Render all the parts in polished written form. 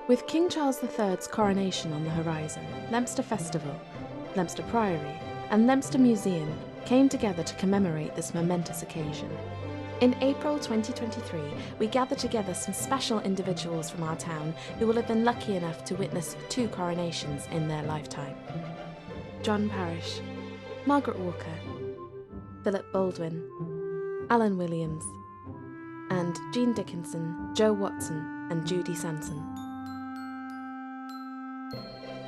With King Charles III's coronation on the horizon, Leominster Festival, Leominster Priory, and Leominster Museum came together to commemorate this momentous occasion. In April 2023, we gathered together some special individuals from our town who will have been lucky enough to witness 2 coronations in their lifetime. John Parish, Margaret Walker, Philip Baldwin, Alan Williams, and Jean Dickinson, Joe Watson, and Judy Sanson.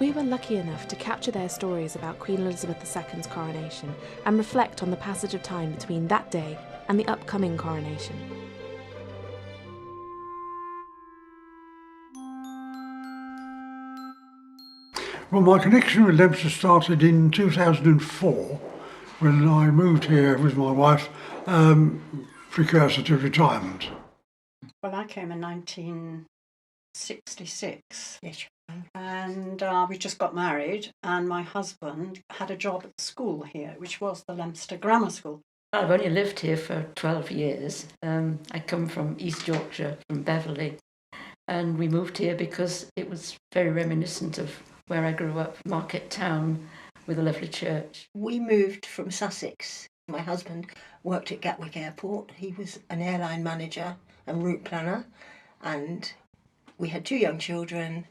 We were lucky enough to capture their stories about Queen Elizabeth II's coronation and reflect on the passage of time between that day and the upcoming coronation. Well, my connection with Leominster started in 2004 when I moved here with my wife, precursor to retirement. Well, I came in 1966. Yes. And we just got married, and my husband had a job at the school here, which was the Leominster Grammar School. I've only lived here for 12 years. I come from East Yorkshire, from Beverley, and we moved here because it was very reminiscent of where I grew up, Market Town, with a lovely church. We moved from Sussex. My husband worked at Gatwick Airport. He was an airline manager and route planner, and we had 2 young children.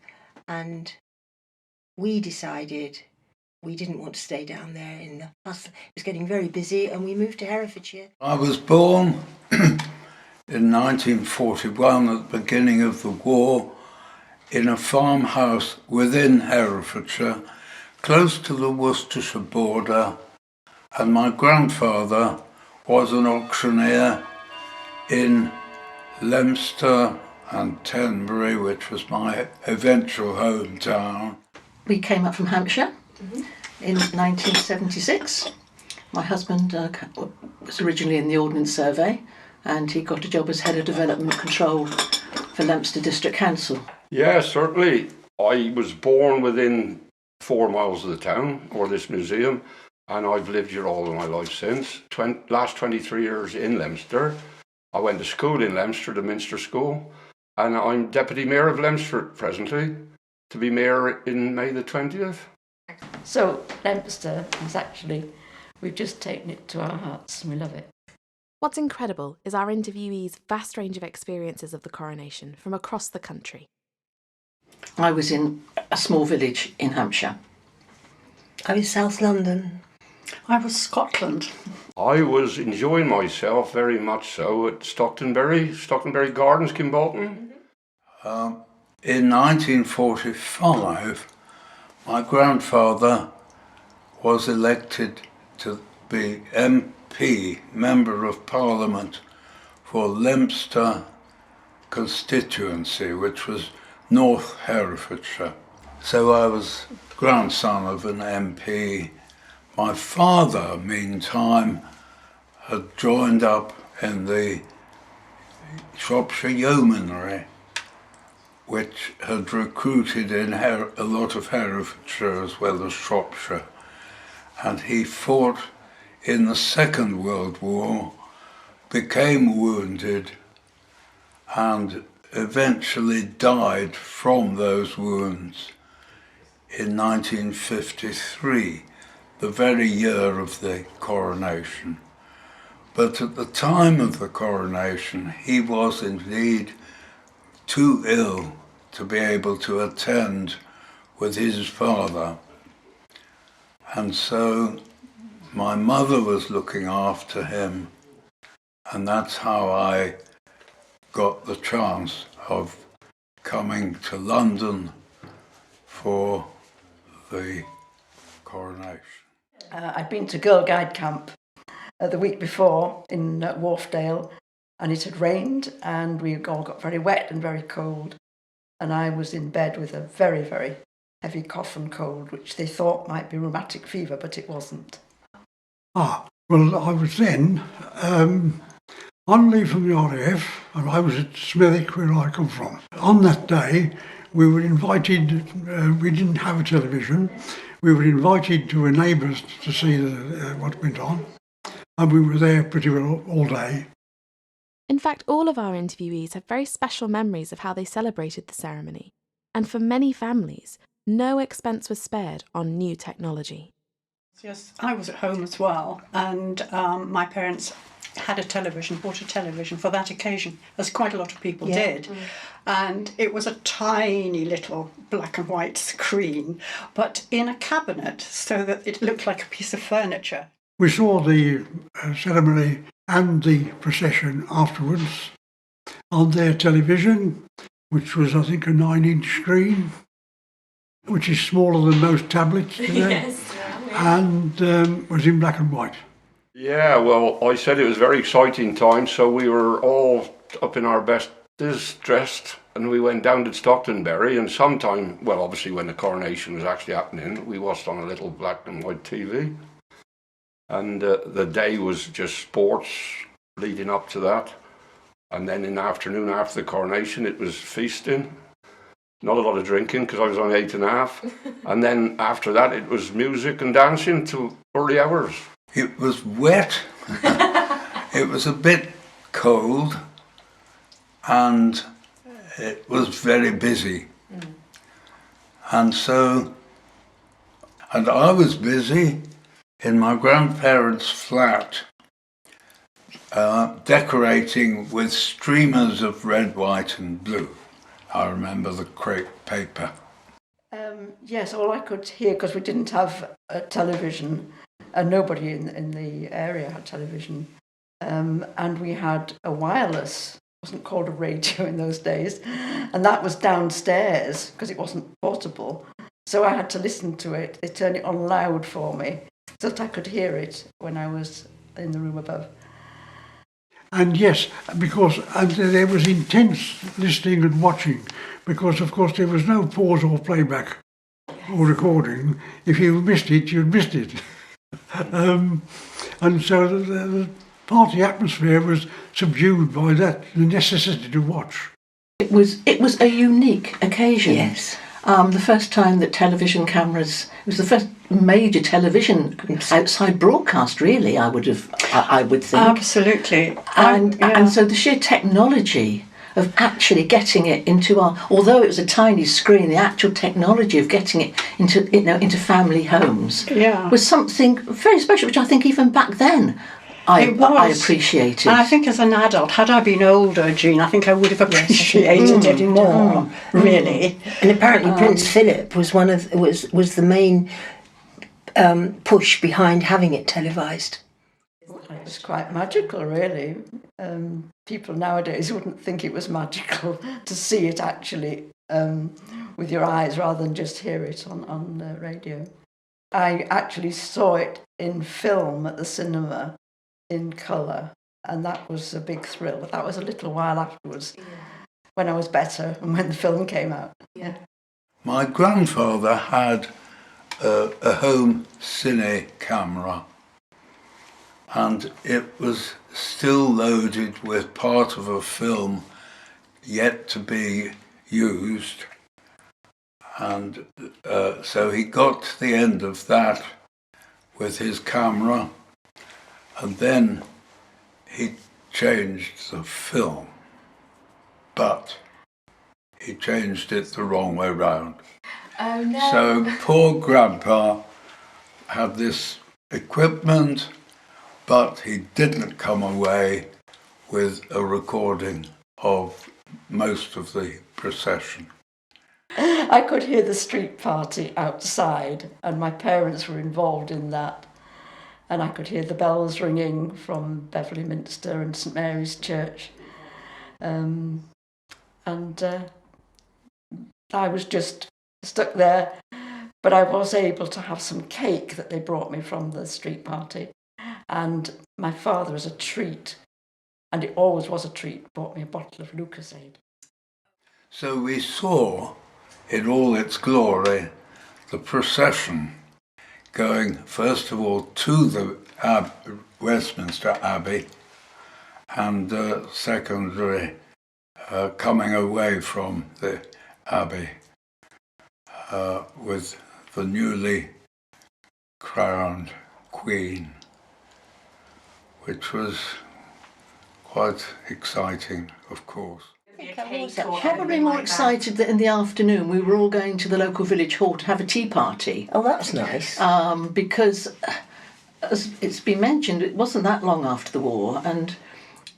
And we decided we didn't want to stay down there in the hustle. It was getting very busy, and we moved to Herefordshire. I was born in 1941 at the beginning of the war in a farmhouse within Herefordshire, close to the Worcestershire border, and my grandfather was an auctioneer in Leominster and Tenbury, which was my eventual hometown. We came up from Hampshire in 1976. My husband was originally in the Ordnance Survey, and he got a job as Head of Development Control for Leominster District Council. Yeah, certainly. I was born within 4 miles of the town, or this museum, and I've lived here all of my life since. Last 23 years in Leominster. I went to school in Leominster, the Minster School, and I'm Deputy Mayor of Leominster presently, to be Mayor in May the 20th. So Leominster is actually, we've just taken it to our hearts and we love it. What's incredible is our interviewees' vast range of experiences of the coronation from across the country. I was in a small village in Hampshire. I was South London. I was Scotland. I was enjoying myself very much so at Stocktonberry Gardens, Kimbolton. In 1945, my grandfather was elected to be MP, Member of Parliament, for Leominster constituency, which was North Herefordshire. So I was grandson of an MP. My father, meantime, had joined up in the Shropshire Yeomanry, which had recruited in a lot of Herefordshire as well as Shropshire. And he fought in the Second World War, became wounded, and eventually died from those wounds in 1953, the very year of the coronation. But at the time of the coronation, he was indeed too ill to be able to attend with his father. And so my mother was looking after him, and that's how I got the chance of coming to London for the coronation. I'd been to Girl Guide Camp the week before in Wharfdale, and it had rained and we all got very wet and very cold, and I was in bed with a very, very heavy cough and cold, which they thought might be rheumatic fever, but it wasn't. Well, I was then on leave from the RAF, and I was at Smethwick, where I come from. On that day, we were invited, we didn't have a television, we were invited to a neighbour's to see what went on, and we were there pretty well all day. In fact, all of our interviewees have very special memories of how they celebrated the ceremony. And for many families, no expense was spared on new technology. Yes, I was at home as well, and my parents had a television, bought a television for that occasion, as quite a lot of people did. And it was a tiny little black and white screen, but in a cabinet so that it looked like a piece of furniture. We saw the ceremony and the procession afterwards on their television, which was, I think, a 9-inch screen, which is smaller than most tablets today, and was in black and white. Yeah, well, I said it was a very exciting time, so we were all up in our best dressed, and we went down to Stocktonbury, and sometime, well, obviously when the coronation was actually happening, we watched on a little black and white TV. And the day was just sports leading up to that. And then in the afternoon after the coronation, it was feasting. Not a lot of drinking because I was on 8.5. And then after that, it was music and dancing till early hours. It was wet. It was a bit cold. And it was very busy. And I was busy in my grandparents' flat, decorating with streamers of red, white and blue. I remember the crepe paper. Yes, all I could hear, because we didn't have a television, and nobody in the area had television, and we had a wireless, it wasn't called a radio in those days, and that was downstairs because it wasn't portable. So I had to listen to it. They turned it on loud for me so that I could hear it when I was in the room above. And yes, because there was intense listening and watching, because of course there was no pause or playback or recording. If you missed it, you'd missed it. And so the party atmosphere was subdued by that, the necessity to watch. It was a unique occasion. Yes. The first time that television cameras, it was the first major television outside broadcast, really, I would think. Absolutely. And so the sheer technology of actually getting it into although it was a tiny screen, the actual technology of getting it into family homes was something very special, which I think even back then I appreciated. And I think as an adult, had I been older, Jean, I think I would have appreciated it more, really. And apparently Prince Philip was was the main push behind having it televised. It was quite magical, really. People nowadays wouldn't think it was magical to see it actually with your eyes rather than just hear it on the radio. I actually saw it in film at the cinema in colour, and that was a big thrill. That was a little while afterwards, when I was better and when the film came out. Yeah. My grandfather had a home cine camera, and it was still loaded with part of a film yet to be used. And so he got to the end of that with his camera, and then he changed the film, but he changed it the wrong way round. Oh no. So poor Grandpa had this equipment, but he didn't come away with a recording of most of the procession. I could hear the street party outside, and my parents were involved in that. And I could hear the bells ringing from Beverley Minster and St Mary's Church. I was just stuck there, but I was able to have some cake that they brought me from the street party. And my father, as a treat, and it always was a treat, bought me a bottle of Lucasade. So we saw, in all its glory, the procession going first of all to the Westminster Abbey, and secondly coming away from the Abbey with the newly crowned Queen, which was quite exciting, of course. think I was Probably more excited that in the afternoon we were all going to the local village hall to have a tea party. Oh, that's nice. Because, as it's been mentioned, it wasn't that long after the war, and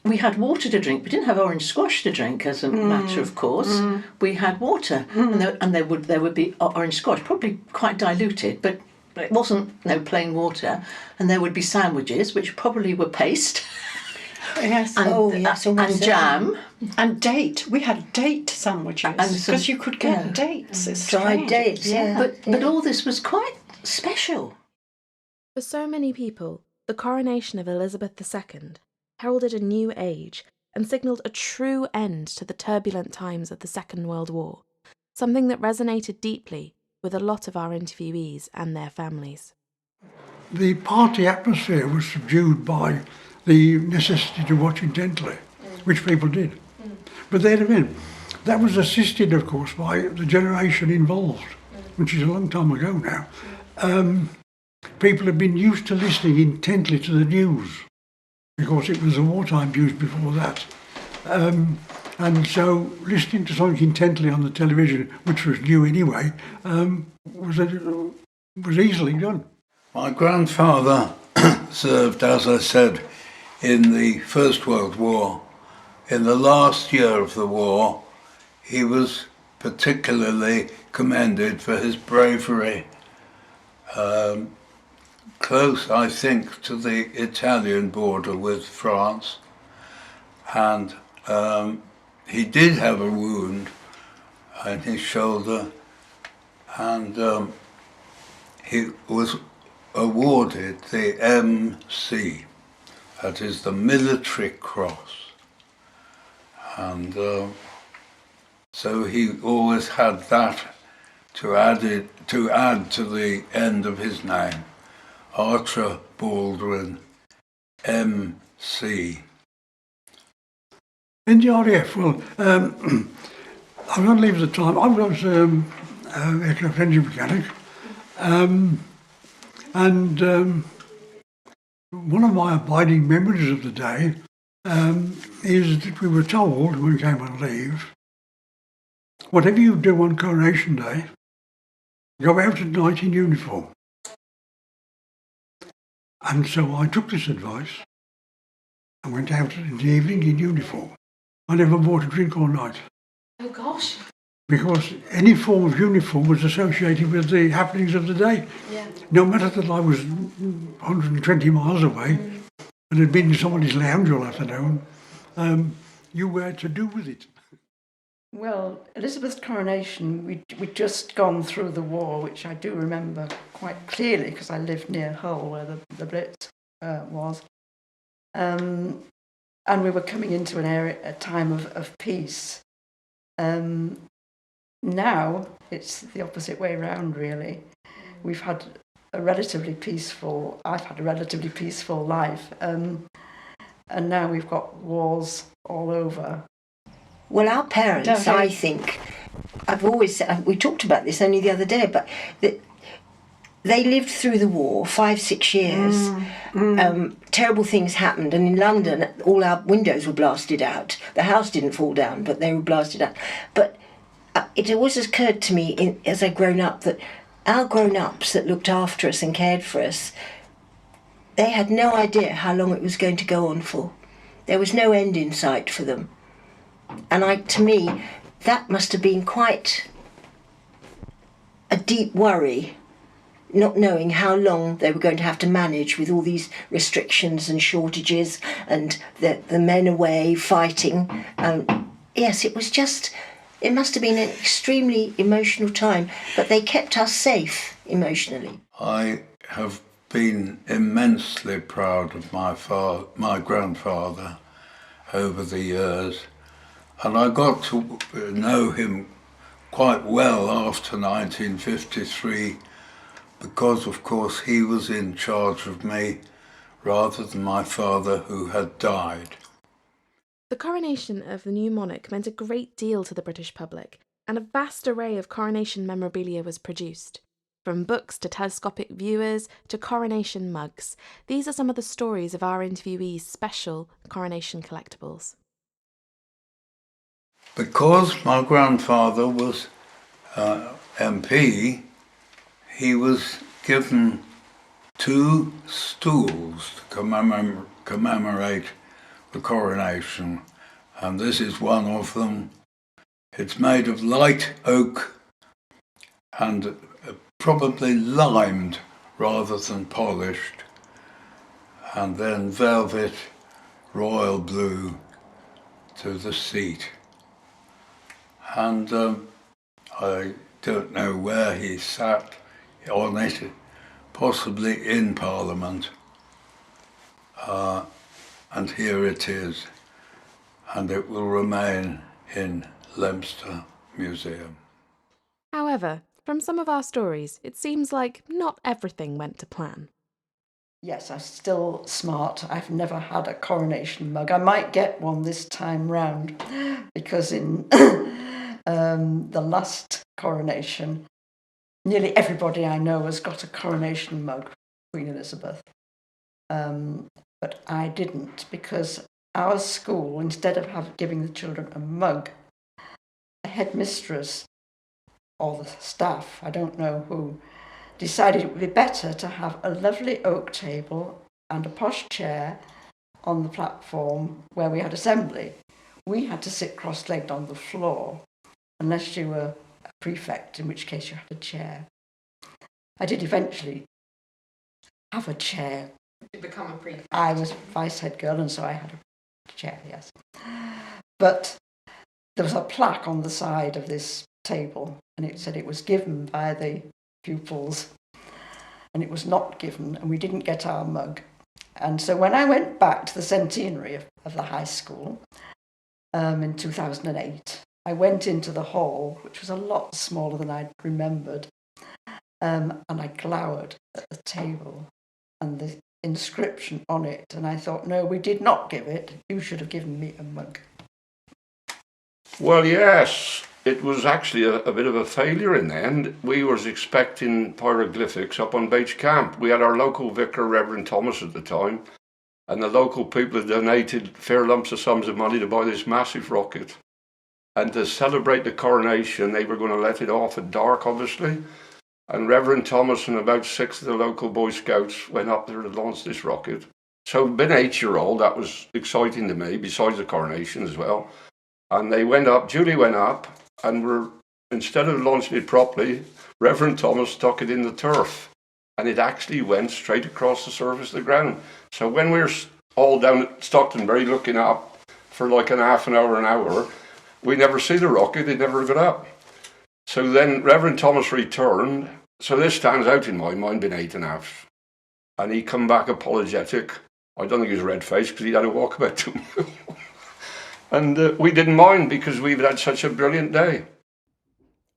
we had water to drink. We didn't have orange squash to drink, as a matter of course. We had water, and there would be orange squash, probably quite diluted, but it wasn't plain water. And there would be sandwiches, which probably were paste. Yes. And jam. And date. We had date sandwiches because you could get dates. It's Dried strange. dates, yeah. But all this was quite special. For so many people, the coronation of Elizabeth II heralded a new age and signalled a true end to the turbulent times of the Second World War, something that resonated deeply with a lot of our interviewees and their families. The party atmosphere was subdued by the necessity to watch intently, which people did. But then again, that was assisted, of course, by the generation involved, which is a long time ago now. People have been used to listening intently to the news, because it was the wartime news before that. And so listening to something intently on the television, which was new anyway, was easily done. My grandfather served, as I said, in the First World War. In the last year of the war, he was particularly commended for his bravery, close, I think, to the Italian border with France. And he did have a wound in his shoulder, and he was awarded the MC, that is the Military Cross. And so he always had that to add to the end of his name, Archer Baldwin, MC. In the RAF, well, I'm going to leave the time. I was aircraft engine mechanic, and one of my abiding memories of the day is that we were told when we came on leave, whatever you do on Coronation Day, go out at night in uniform. And so I took this advice and went out in the evening in uniform. I never bought a drink all night. Oh gosh. Because any form of uniform was associated with the happenings of the day. Yeah. No matter that I was 120 miles away and had been in somebody's lounge all afternoon, you were to do with it. Well, Elizabeth's coronation, we'd just gone through the war, which I do remember quite clearly because I lived near Hull where the Blitz was. And we were coming into a time of peace. Now it's the opposite way around, really. I've had a relatively peaceful life. And now we've got wars all over. Well, our parents, I think, I've always said, we talked about this only the other day, but they lived through the war, 5-6 years. Terrible things happened, and in London, all our windows were blasted out. The house didn't fall down, but they were blasted out. But it always occurred to me, as I've grown up, that our grown-ups that looked after us and cared for us, they had no idea how long it was going to go on for. There was no end in sight for them. And to me, that must have been quite a deep worry, not knowing how long they were going to have to manage with all these restrictions and shortages and the men away fighting. Yes, it must have been an extremely emotional time, but they kept us safe emotionally. I have been immensely proud of my grandfather over the years. And I got to know him quite well after 1953 because, of course, he was in charge of me rather than my father who had died. The coronation of the new monarch meant a great deal to the British public, and a vast array of coronation memorabilia was produced. From books to telescopic viewers to coronation mugs, these are some of the stories of our interviewees' special coronation collectibles. Because my grandfather was MP, he was given 2 stools to commemorate the coronation, and this is one of them. It's made of light oak and probably limed rather than polished, and then velvet royal blue to the seat. And I don't know where he sat on it, possibly in Parliament. And here it is, and it will remain in Leominster Museum. However, from some of our stories, it seems like not everything went to plan. Yes, I'm still smart. I've never had a coronation mug. I might get one this time round, because in the last coronation, nearly everybody I know has got a coronation mug, Queen Elizabeth. But I didn't, because our school, instead of giving the children a mug, the headmistress or the staff, I don't know who, decided it would be better to have a lovely oak table and a posh chair on the platform where we had assembly. We had to sit cross-legged on the floor, unless you were a prefect, in which case you had a chair. I did eventually have a chair. To become a prefect. I was vice head girl, and so I had a chair, yes. But there was a plaque on the side of this table, and it said it was given by the pupils, and it was not given, and we didn't get our mug. And so when I went back to the centenary of the high school in 2008, I went into the hall, which was a lot smaller than I'd remembered, and I glowered at the table and the inscription on it, and I thought, no, we did not give it. You should have given me a mug. Well, yes, it was actually a bit of a failure in the end. We was expecting hieroglyphics up on Beach Camp. We had our local vicar, Reverend Thomas, at the time, and the local people had donated fair lumps of sums of money to buy this massive rocket. And to celebrate the coronation, they were going to let it off at dark, obviously. And Reverend Thomas and about 6 of the local Boy Scouts went up there to launch this rocket. So being an 8-year-old, that was exciting to me, besides the coronation as well. And they went up, Julie went up, and instead of launching it properly, Reverend Thomas stuck it in the turf. And it actually went straight across the surface of the ground. So when we were all down at Stocktonbury looking up for like an hour, we never see the rocket, it never got up. So then Reverend Thomas returned. So this stands out in my mind, being 8.5. And he come back apologetic. I don't think he was red-faced because he'd had a walkabout too. And we didn't mind because we've had such a brilliant day.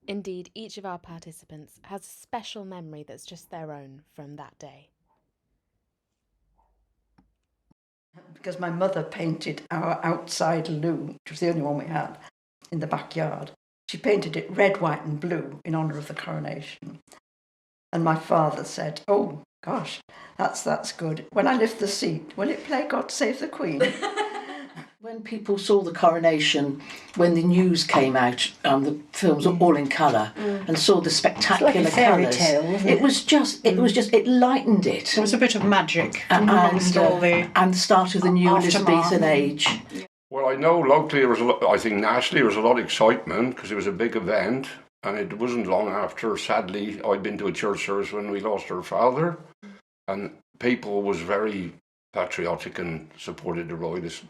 Indeed, each of our participants has a special memory that's just their own from that day. Because my mother painted our outside loo, which was the only one we had, in the backyard. She painted it red, white and blue in honour of the coronation. And my father said, oh, gosh, that's good. When I lift the seat, will it play God Save the Queen? When people saw the coronation, when the news came out, the films were all in colour, and saw the spectacular It's like a fairy colours, tale, wasn't it? It lightened it. There was a bit of magic and all the start of the new aftermath. Elizabethan age. Well, I know locally there was I think nationally there was a lot of excitement because it was a big event, and it wasn't long after, sadly, I'd been to a church service when we lost our father, and people was very patriotic and supported the royalist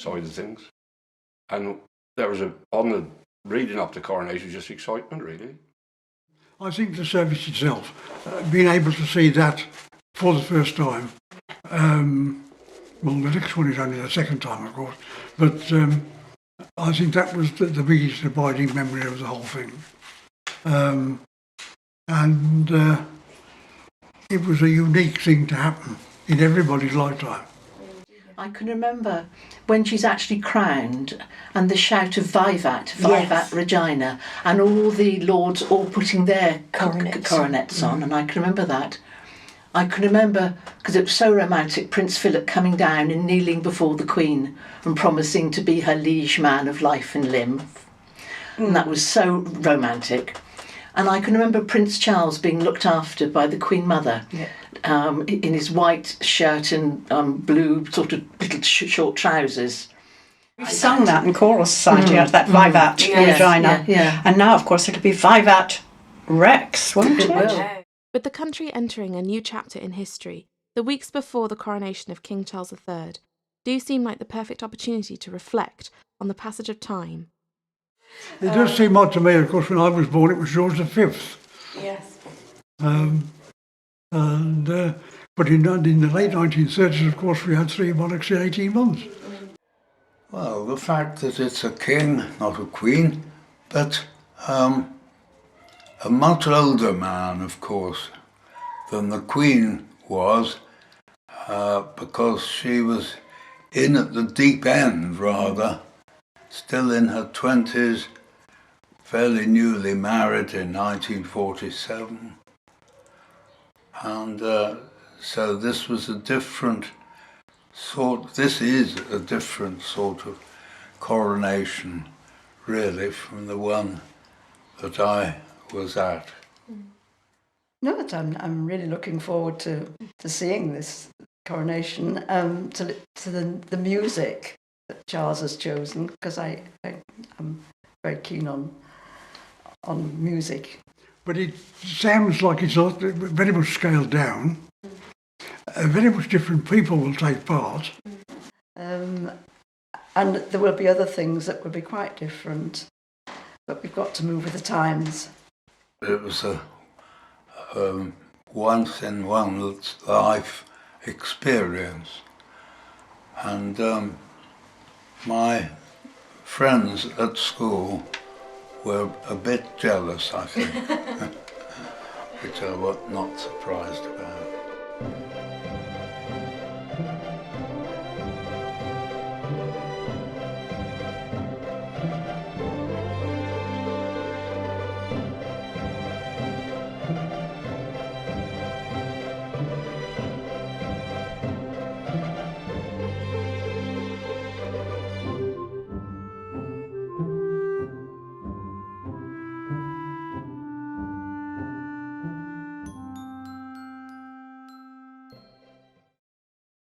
side of things. And there was on the reading up the coronation, just excitement, really. I think the service itself, being able to see that for the first time, well, the next one is only the second time, of course, but I think that was the biggest abiding memory of the whole thing. And it was a unique thing to happen in everybody's lifetime. I can remember when she's actually crowned and the shout of Vivat, Vivat Yes. Regina, and all the lords all putting their Coronets. coronets on, and I can remember that. I can remember, because it was so romantic, Prince Philip coming down and kneeling before the Queen and promising to be her liege man of life and limb. And that was so romantic. And I can remember Prince Charles being looked after by the Queen Mother, in his white shirt and blue sort of little short trousers. We've sung that in Choral Society at that Vivat Regina. Yeah. And now, of course, it'll be Vivat Rex, won't it? will. With the country entering a new chapter in history, the weeks before the coronation of King Charles III do seem like the perfect opportunity to reflect on the passage of time. It does seem odd to me, of course, when I was born, it was George V. Yes. But in the late 1930s, of course, we had 3 monarchs in 18 months. Well, the fact that it's a king, not a queen, but a much older man, of course, than the Queen was, because she was in at the deep end, rather, still in her 20s, fairly newly married in 1947. And so this is a different sort of coronation, really, from the one that I was at. No, but I'm really looking forward to seeing this coronation, to the music that Charles has chosen, because I'm very keen on music. But it sounds like it's not very much scaled down. Very much different people will take part. And there will be other things that will be quite different, but we've got to move with the times. It was a once in one's life experience, and my friends at school were a bit jealous, I think, which I was not surprised about.